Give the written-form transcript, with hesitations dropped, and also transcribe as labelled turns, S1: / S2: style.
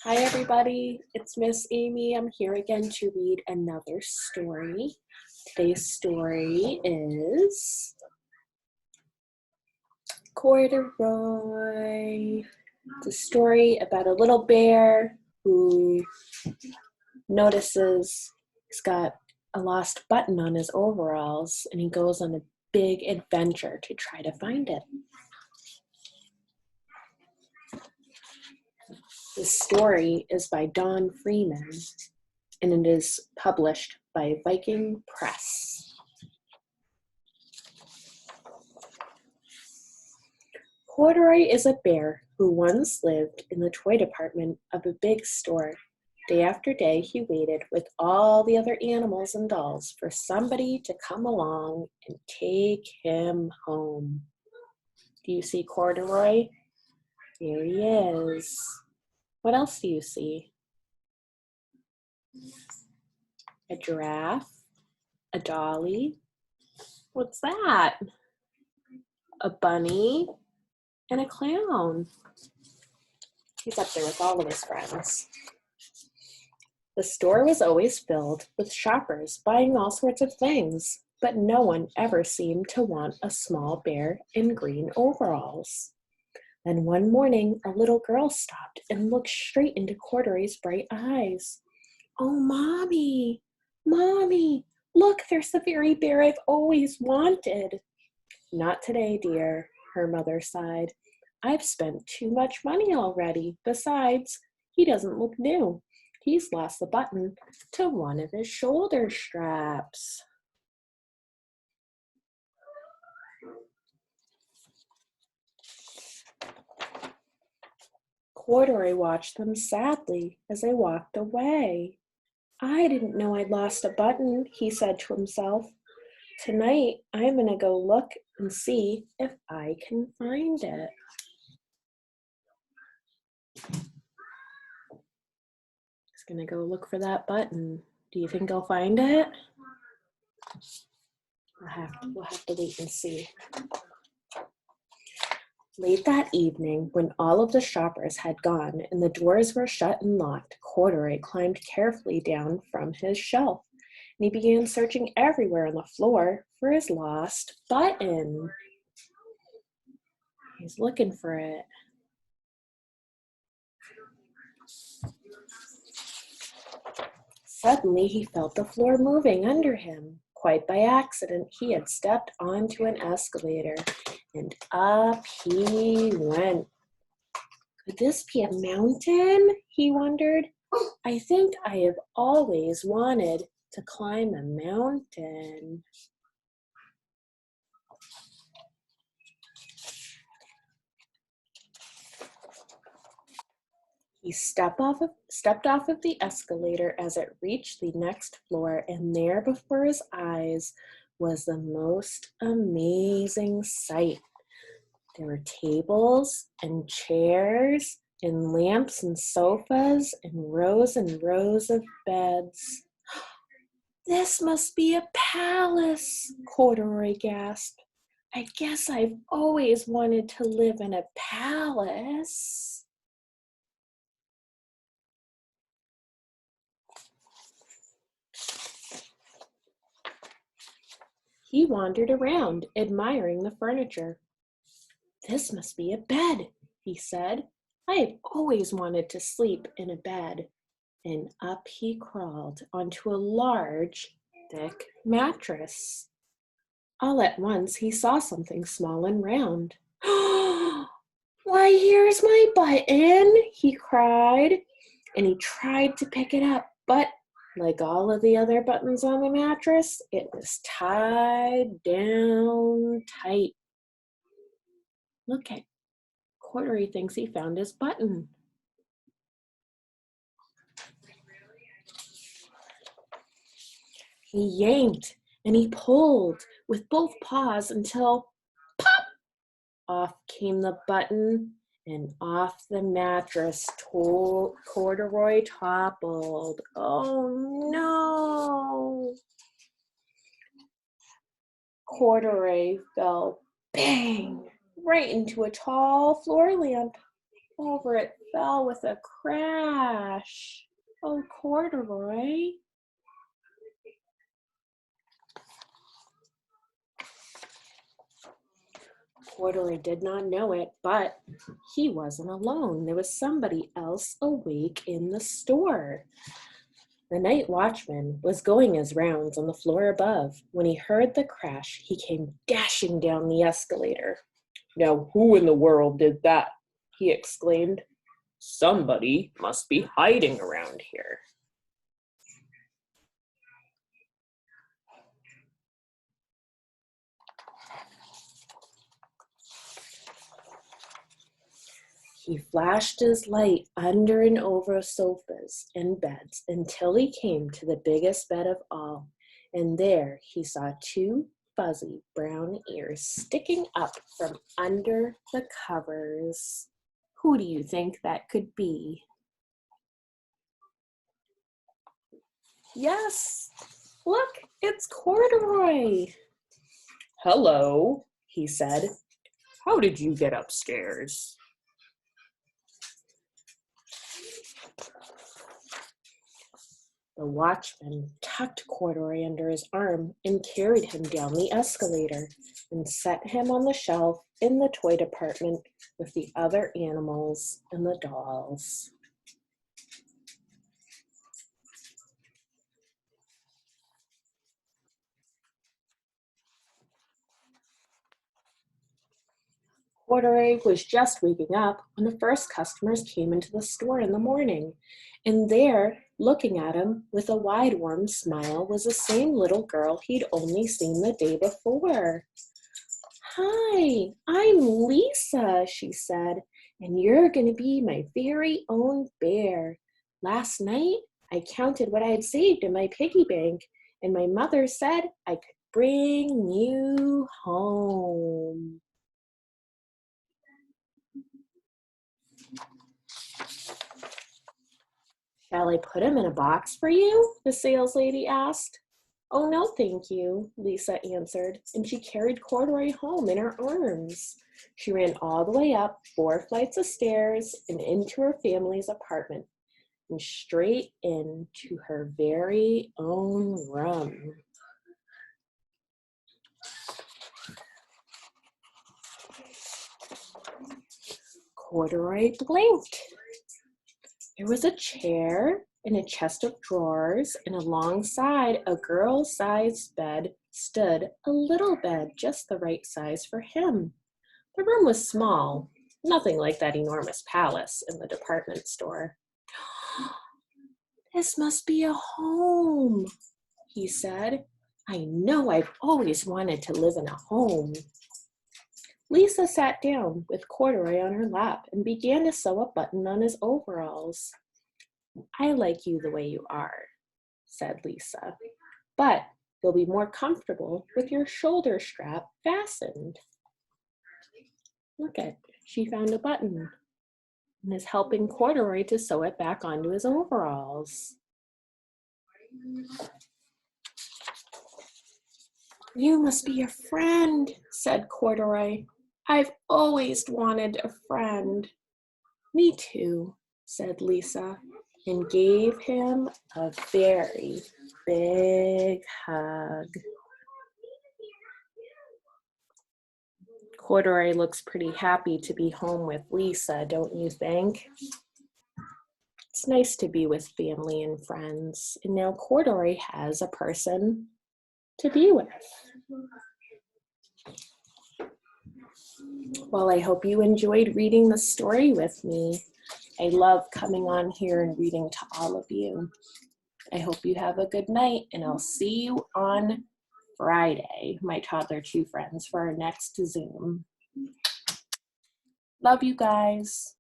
S1: Hi everybody, it's Miss Amy. I'm here again to read another story. Today's story is Corduroy. It's a story about a little bear who notices he's got a lost button on his overalls and he goes on a big adventure to try to find it. This story is by Don Freeman and it is published by Viking Press. Corduroy is a bear who once lived in the toy department of a big store. Day after day, he waited with all the other animals and dolls for somebody to come along and take him home. Do you see Corduroy? There he is. What else do you see? A giraffe? A dolly? What's that? A bunny? And a clown. He's up there with all of his friends. The store was always filled with shoppers buying all sorts of things, but no one ever seemed to want a small bear in green overalls. Then one morning, a little girl stopped and looked straight into Corduroy's bright eyes. "Oh, Mommy, Mommy, look, there's the very bear I've always wanted." "Not today, dear," her mother sighed. "I've spent too much money already. Besides, he doesn't look new. He's lost the button to one of his shoulder straps." Corduroy watched them sadly as they walked away. "I didn't know I'd lost a button," he said to himself. "Tonight, I'm going to go look and see if I can find it." He's going to go look for that button. Do you think he'll find it? We'll have to wait and see. Late that evening, when all of the shoppers had gone and the doors were shut and locked, Corduroy climbed carefully down from his shelf, and he began searching everywhere on the floor for his lost button. He's looking for it. Suddenly, he felt the floor moving under him. Quite by accident, he had stepped onto an escalator, and up he went. Could this be a mountain? He wondered. I think I have always wanted to climb a mountain. He stepped off of the escalator as it reached the next floor, and there before his eyes was the most amazing sight. There were tables and chairs and lamps and sofas and rows of beds. "This must be a palace," Corduroy gasped. "I guess I've always wanted to live in a palace." He wandered around, admiring the furniture. "This must be a bed," he said. "I have always wanted to sleep in a bed." And up he crawled onto a large, thick mattress. All at once he saw something small and round. "Why, here's my button," he cried, and he tried to pick it up, but like all of the other buttons on the mattress, it was tied down tight. Look at Corduroy thinks he found his button. He yanked and he pulled with both paws until pop! Off came the button, and off the mattress Corduroy toppled. Oh no! Corduroy fell bang right into a tall floor lamp. Over it fell with a crash. Oh, Corduroy. Corduroy did not know it, but he wasn't alone. There was somebody else awake in the store. The night watchman was going his rounds on the floor above. When he heard the crash, he came dashing down the escalator. "Now, who in the world did that?" he exclaimed. "Somebody must be hiding around here." He flashed his light under and over sofas and beds until he came to the biggest bed of all, and there he saw two fuzzy brown ears sticking up from under the covers. Who do you think that could be? Yes, look, it's Corduroy. "Hello," he said. "How did you get upstairs?" The watchman tucked Corduroy under his arm and carried him down the escalator and set him on the shelf in the toy department with the other animals and the dolls. Corduroy was just waking up when the first customers came into the store in the morning, and there, looking at him with a wide, warm smile, was the same little girl he'd only seen the day before. "Hi, I'm Lisa," she said, "and you're going to be my very own bear. Last night, I counted what I had saved in my piggy bank, and my mother said I could bring you home." "Shall I put him in a box for you?" the saleslady asked. "Oh, no, thank you," Lisa answered, and she carried Corduroy home in her arms. She ran all the way up 4 flights of stairs and into her family's apartment and straight into her very own room. Corduroy blinked. There was a chair and a chest of drawers, and alongside a girl-sized bed stood a little bed just the right size for him. The room was small, nothing like that enormous palace in the department store. "This must be a home," he said. "I know I've always wanted to live in a home." Lisa sat down with Corduroy on her lap and began to sew a button on his overalls. "I like you the way you are," said Lisa, "but you'll be more comfortable with your shoulder strap fastened." Look at, she found a button and is helping Corduroy to sew it back onto his overalls. "You must be a friend," said Corduroy. "I've always wanted a friend." "Me too," said Lisa, and gave him a very big hug. Corduroy looks pretty happy to be home with Lisa, don't you think? It's nice to be with family and friends, and now Corduroy has a person to be with. Well, I hope you enjoyed reading the story with me. I love coming on here and reading to all of you. I hope you have a good night, and I'll see you on Friday, my Toddler 2 friends, for our next Zoom. Love you guys.